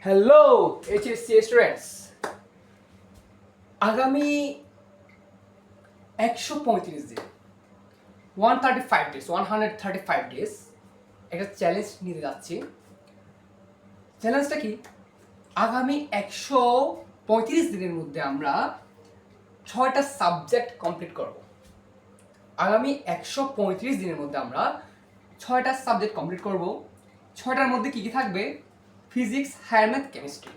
Hello HSC students, আগামী 135 দিন 135 days একটা চ্যালেঞ্জ নিতে যাচ্ছি। চ্যালেঞ্জটা কি? আগামী 135 দিনের মধ্যে আমরা 6টা সাবজেক্ট কমপ্লিট করব। আগামী 135 দিনের মধ্যে আমরা 6টা সাবজেক্ট কমপ্লিট করব। 6টার মধ্যে কি কি থাকবে? Physics, higher math, chemistry.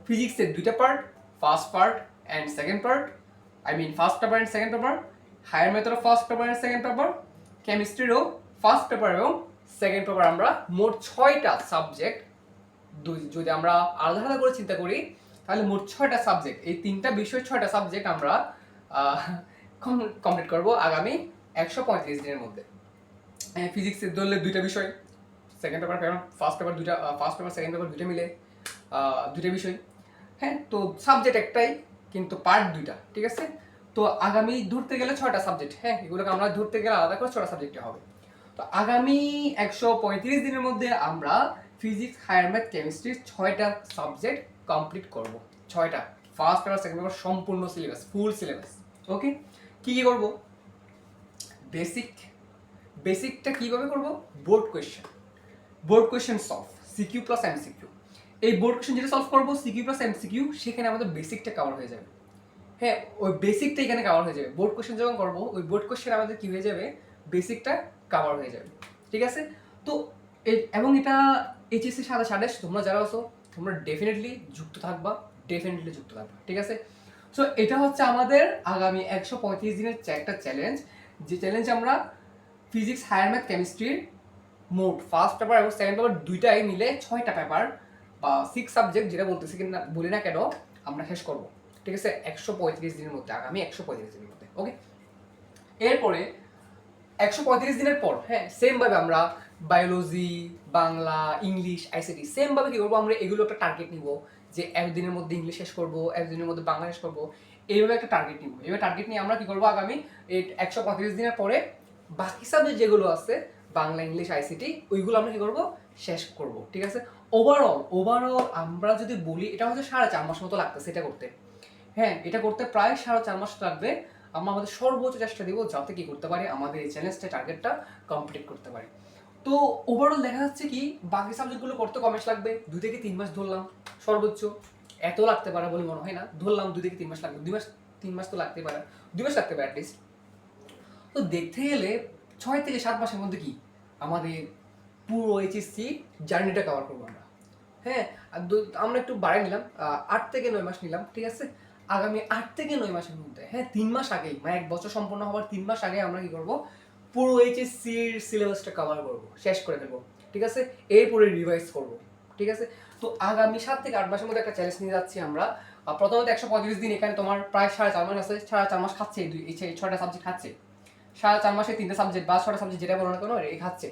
ফিজিক্সের 2টা part, first part and second part, first paper and second paper. Higher ম্যাথেরও first paper and second paper, কেমিস্ট্রিরও ফার্স্ট পেপার এবং সেকেন্ড পেপার। আমরা মোট 6টা সাবজেক্ট, যদি আমরা আলাদা আলাদা করে চিন্তা করি তাহলে মোট 6টা সাবজেক্ট, এই 3টা বিষয় 6টা সাবজেক্ট আমরা কমপ্লিট করব আগামী 135 দিনের মধ্যে। ফিজিক্সের ধরলে 2টা বিষয়, সেকেন্ড পেপার ফার্স্ট পেপার 2টা, ফার্স্ট পেপার সেকেন্ড পেপার 2টা মিলে 2টা বিষয়। হ্যাঁ, তো সাবজেক্ট একটাই কিন্তু পার্ট 2টা, ঠিক আছে? তো আগামী ধরতে গেলে 6টা সাবজেক্ট, হ্যাঁ এগুলোকে আমরা ধরতে গেলে আলাদা করে 6টা সাবজেক্টে হবে। তো আগামী 135 দিনের মধ্যে আমরা ফিজিক্স, হায়ার ম্যাথ, কেমিস্ট্রি 6টা সাবজেক্ট কমপ্লিট করব। 6টা, ফার্স্ট পেপার সেকেন্ড পেপার সম্পূর্ণ সিলেবাস, ফুল সিলেবাস। ওকে, কি কি করব? বেসিকটা কিভাবে করব? Board question solve, CQ plus MCQ. এই বোর্ড কোয়েশ্চেন যেটা সলভ করবো সিকিউ প্লাস এমসিকিউ, সেখানে আমাদের বেসিকটা কভার হয়ে যাবে। হ্যাঁ, ওই বেসিকটা এখানে কভার হয়ে যাবে। বোর্ড কোয়েশ্চেন যখন করবো ওই বোর্ড কোয়েশ্চেন আমাদের কি হয়ে যাবে? বেসিকটা কভার হয়ে যাবে, ঠিক আছে? তো এবং এটা এইচএসসির সাথে সাথে তোমরা যারা আছো তোমরা ডেফিনেটলি যুক্ত থাকবা, ঠিক আছে? সো এটা হচ্ছে আমাদের আগামী 135 দিনের একটা চ্যালেঞ্জ, যে চ্যালেঞ্জ আমরা ফিজিক্স, হায়ার ম্যাথ, কেমিস্ট্রির মোট ফার্স্ট পেপার এবং সেকেন্ড পেপার 2টাই মিলে 6টা পেপার বা 6 সাবজেক্ট যেটা বলতেছি কিনা বলি না কেন, আমরা শেষ করব, ঠিক আছে? 135 দিনের মধ্যে, আগামী 135 দিনের মধ্যে। ওকে, এরপরে 135 দিনের পর, হ্যাঁ সেমভাবে আমরা বায়োলজি, বাংলা, ইংলিশ, আইসিটি সেমভাবে কী করবো? আমরা এগুলো একটা টার্গেট নিব যে একদিনের মধ্যে ইংলিশ শেষ করবো, একদিনের মধ্যে বাংলা শেষ করবো, এইভাবে একটা টার্গেট নিব। এবার টার্গেট নিয়ে আমরা কী করবো? আগামী 135 দিনের পরে বাকি সাবজেক্ট যেগুলো আছে বাংলা, ইংলিশ, আইসিটি ওইগুলো আমরা কী করবো? শেষ করব, ঠিক আছে? ওভারঅল আমরা যদি বলি এটা হচ্ছে 4.5 মাস মতো লাগতেছে এটা করতে। হ্যাঁ, এটা করতে প্রায় 4.5 মাস লাগবে। আমরা আমাদের সর্বোচ্চ চেষ্টা দিব যাতে কি করতে পারি, আমাদের এই চ্যালেঞ্জটা টার্গেটটা কমপ্লিট করতে পারি। তো ওভারঅল দেখা যাচ্ছে কি বাকি সাবজেক্টগুলো করতে কম মাস লাগবে, 2 থেকে 3 মাস ধরলাম সর্বোচ্চ। এত লাগতে পারে বলে মনে হয় না, ধরলাম 2 থেকে 3 মাস লাগবে। 3 মাস তো লাগতে পারে, 2 মাস লাগতে পারে অ্যাটলিস্ট। তো দেখতে গেলে 6 থেকে 7 মাসের মধ্যে কি আমাদের পুরো এইচএসসি জার্নিটা কভার করবো আমরা। হ্যাঁ, আমরা একটু বাড়াই নিলাম, 8 থেকে 9 মাস নিলাম, ঠিক আছে? আগামী 8 থেকে 9 মাসের মধ্যে, হ্যাঁ 3 মাস আগেই, মানে 1 বছর সম্পূর্ণ হওয়ার 3 মাস আগে আমরা কি করব? পুরো এইচএসসির সিলেবাসটা কভার করব, শেষ করে ফেলবো, ঠিক আছে? এরপরে রিভাইজ করব, ঠিক আছে? তো আগামী 7 থেকে 8 মাসের মধ্যে একটা চ্যালেঞ্জ নিয়ে যাচ্ছি আমরা। প্রথমত 135 দিন, এখানে তোমার প্রায় 4.5 মাস আছে। 4.5 মাস খাচ্ছে এই 6টা সাবজেক্ট খাচ্ছে। 4.5 মাসে 3টে সাবজেক্ট বা 6টা সাবজেক্ট যেটা বলো না কেন এই খাচ্ছে।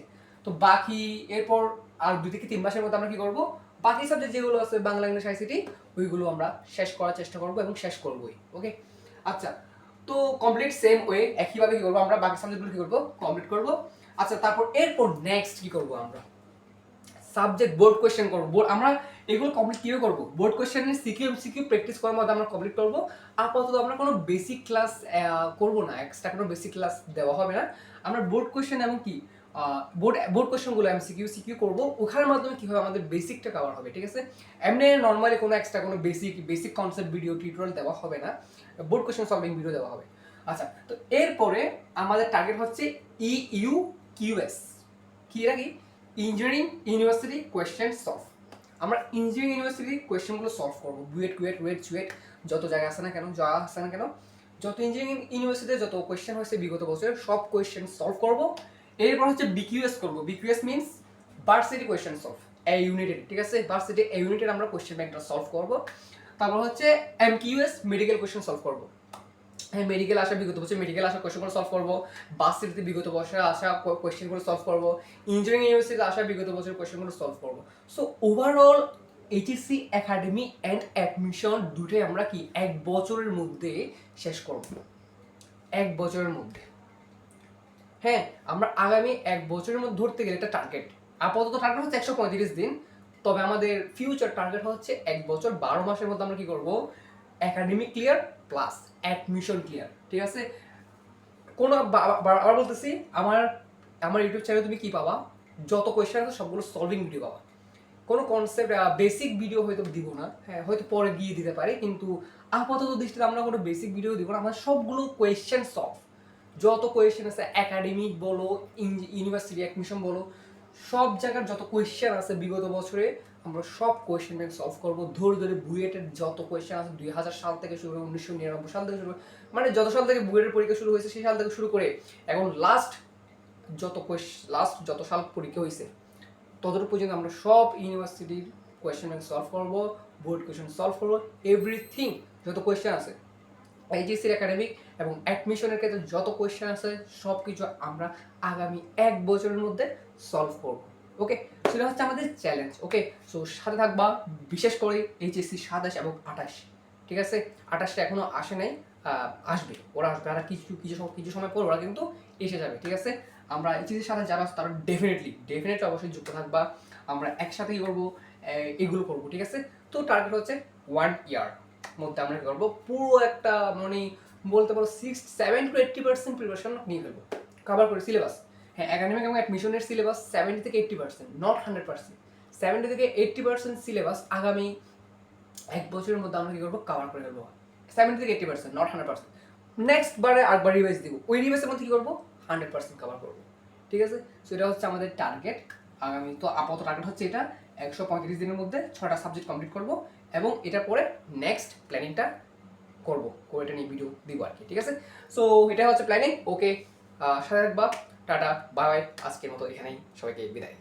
তো বাকি এরপর আর 2 থেকে 3 মাসের মধ্যে আমরা কি করব? বাকি সাবজেক্ট যেগুলো আছে বাংলা, ইংলিশ, আইসিটি ওইগুলো আমরা শেষ করার চেষ্টা করব এবং শেষ করবই। ওকে, আচ্ছা, তো কমপ্লিট সেম ওয়ে একইভাবে কি করবো? আমরা বাকি সাবজেক্টগুলো কি করবো? কমপ্লিট করব। আচ্ছা, তারপর এরপর নেক্সট কি করব? আমরা সাবজেক্ট বোর্ড কোয়েশ্চেন করবো। আমরা এগুলো কমপ্লিট কীভাবে করবো? বোর্ড কোয়েশ্চেনের সিকিউ প্র্যাকটিস করার মধ্যে আমরা কমপ্লিট করবো। আপাতত আমরা কোনো বেসিক ক্লাস করবো না, এক্সট্রা কোনো বেসিক ক্লাস দেওয়া হবে না। আমরা বোর্ড কোয়েশ্চেন এবং কি বোর্ড কোয়েশ্চেনগুলো আমি সিকিউ করবো, ওখানের মাধ্যমে কী হবে? আমাদের বেসিকটা কভার হবে, ঠিক আছে? এমনি নর্মালি কোনো এক্সট্রা কোনো বেসিক কনসেপ্ট ভিডিও টিউটোরিয়াল দেওয়া হবে না, বোর্ড কোয়েশ্চেন সলভিং ভিডিও দেওয়া হবে। আচ্ছা, তো এরপরে আমাদের টার্গেট হচ্ছে EUQS। কি এরা কি? Engineering university question solve. আমরা ইঞ্জিনিয়ারিং ইউনিভার্সিটি কোয়েশ্চেনগুলো সলভ করবো। বুয়েট যত জায়গা আছে না কেন, যত ইঞ্জিনিয়ারিং ইউনিভার্সিটিতে যত কোয়েশ্চেন হয়েছে বিগত বছরের সব কোয়েশ্চেন সলভ করবো। এরপর হচ্ছে বিকিউএস করবো। বিকিউএস মিনস ভার্সিটি কোয়েশ্চেন সলভ, এ ইউনিটেড, ঠিক আছে? ভার্সিটি এ ইউনিটেড আমরা কোয়েশ্চেন ব্যাংকটা সলভ করবো। তারপর হচ্ছে MQS মেডিকেল কোয়েশ্চেন সলভ করবো। হ্যাঁ, মেডিকেল আসা বিগত বছর মেডিকেল আসা কোয়েশ্চেনগুলো সলভ করবো। ভার্সিটিতে বিগত বছরে আসা কোয়েশ্চেনগুলো সলভ করবো। ইঞ্জিনিয়ারিং ইউনিভার্সিটিতে আসা বিগত বছরের কোয়েশ্চেনগুলো সলভ করবো। So overall HSC academy and admission দুটোই আমরা কি 1 বছরের মধ্যে শেষ করবো, 1 বছরের মধ্যে। হ্যাঁ, আমরা আগামী 1 বছরের মধ্যে ধরতে গেলে একটা টার্গেট, আপাতত টার্গেট হচ্ছে 135 দিন। তবে আমাদের ফিউচার টার্গেট হচ্ছে 1 বছর 12 মাসের মধ্যে আমরা কি করব, academic clear plus admission clear. ঠিক আছে, কোনো আবার বলতেছি, আমার আমার ইউটিউব চ্যানেলে তুমি কি পাবা, যত কোয়েশ্চেন আছে সবগুলো সলভিং ভিডিও পাবা। কোনো কনসেপ্ট বেসিক ভিডিও হয়তো দিব না, হ্যাঁ হয়তো পরে গিয়ে দিতে পারি, কিন্তু আপাতত দৃষ্টিতে আমরা কোনো বেসিক ভিডিও দিব না, আমরা সবগুলো কোয়েশ্চেন সলভ, যত কোয়েশ্চেন আছে একাডেমিক বলো, ইউনিভার্সিটি অ্যাডমিশন বলো, সব জায়গার যত কোয়েশ্চেন আছে বিগত বছরে আমরা সব কোয়েশ্চেন ব্যাংক সলভ করবো। ধরে ধরে বুয়েটের যত কোয়েশ্চেন আছে 2000 সাল থেকে শুরু করে 1999 সাল থেকে শুরু করে, মানে যত সাল থেকে বুয়েটের পরীক্ষা শুরু হয়েছে সেই সাল থেকে শুরু করে এখন লাস্ট যত সাল পরীক্ষা হয়েছে ততটুকু পর্যন্ত আমরা সব ইউনিভার্সিটির কোয়েশ্চেন ব্যাংক সলভ করবো, বোর্ড কোয়েশ্চেন সলভ করবো, এভরিথিং যত কোয়েশ্চেন আছে এইচএসসির একাডেমিক এবং অ্যাডমিশনের ক্ষেত্রে যত কোয়েশ্চেন আছে সব কিছু আমরা আগামী 1 বছরের মধ্যে সলভ করব। ওকে, সেটা হচ্ছে আমাদের চ্যালেঞ্জ। ওকে, সো সাথে থাকবা, বিশেষ করে এইচএসসি 27 এবং 28। ঠিক আছে, 28টা এখনো আসে নাই, আসবে, ওরা আসবে, আর কিছু সময় পর ওরা কিন্তু এসে যাবে। ঠিক আছে, আমরা এইচএসসির সাথে যারা তারা ডেফিনেটলি অবশ্যই যুক্ত থাকবা, আমরা একসাথেই করবো, এগুলো করবো। ঠিক আছে, তো টার্গেট হচ্ছে 1 ইয়ার মধ্যে আমরা কি করবো, পুরো একটা মানে বলতে পারো 7 to 80% প্রিপারেশন নিয়ে ফেলবো, কভার করে সিলেবাস। হ্যাঁ, একাডেমিক এবং অ্যাডমিশনের সিলেবাস 70 থেকে 80%, নট 100%, 70 থেকে 80% সিলেবাস আগামী 1 বছরের মধ্যে আমরা কি করবো, কভার করে ফেলবো। 70 থেকে 80%, নট 100%। নেক্সট বারে আরেকবার রিভাইজ দিব, ওই রিভাইজের মধ্যে কি করবো, 100% কভার করবো। ঠিক আছে, সো এটা হচ্ছে আমাদের টার্গেট আগামী। তো আপাতত টার্গেট হচ্ছে এটা 135 দিনের মধ্যে 6টা সাবজেক্ট কমপ্লিট করবো, এবং এটার পরে নেক্সট প্ল্যানিংটা করবো, এটা নিয়ে ভিডিও দিব আর কি। ঠিক আছে, সো এটা হচ্ছে প্ল্যানিং। ওকে, সাথে থাকবা, টাটা বাই বাই, আজকের মতো এখানেই সবাইকে বিদায়।